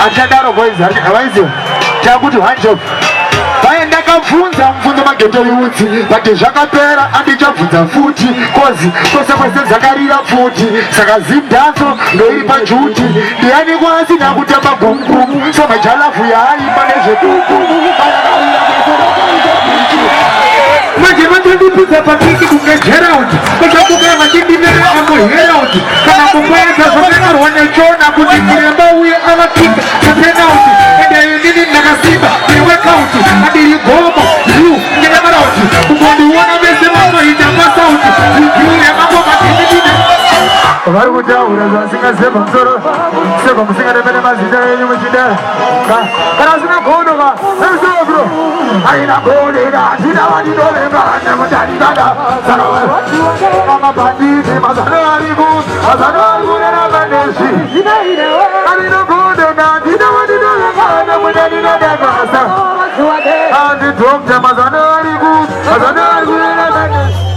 Achadaro boys hawaizi chakuti hanjo Baye ndakabvunza mvunzo mageto yuti Bati zvakapera andichabvunza futi Kozi kwese kwese dzakarira futi Saka zimdanzo ndoiri pajuti Ndiani kwasi nakutamba gumgum So majalafu yaaipa nezveduku Manje vandondipudza papiki kunge Gerald Vachakumbea vachindimera ambo Herald Kana kumboedza zvakanarwa nechona kuti Kiremba uye avapika sepenalty Ende ndini ndakasimba neworkout Adiri gomo yu ngemarauti Kungondiona vese vanoita pasauti Yu yakangoma timidine vari kutaura zvasingazemba musoro seko musingatemene mazita enyu muchidara kana zina gonoka emusoro aina godera zvina vandinovengana mutanikada saka amabhanditi mazano ariku nerabandezi andinogodena ndina vandinovengana mutanikadakasa andidokta mazano ariku nerabandezi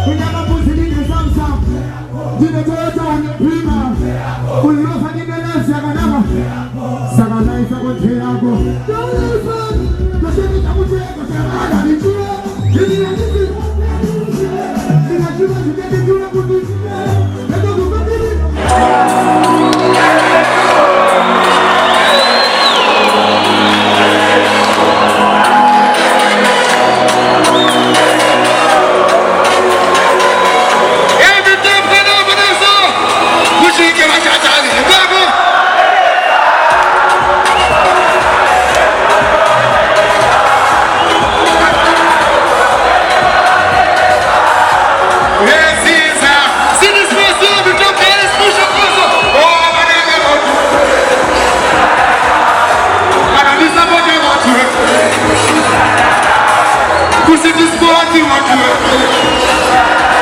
This is what you want to do.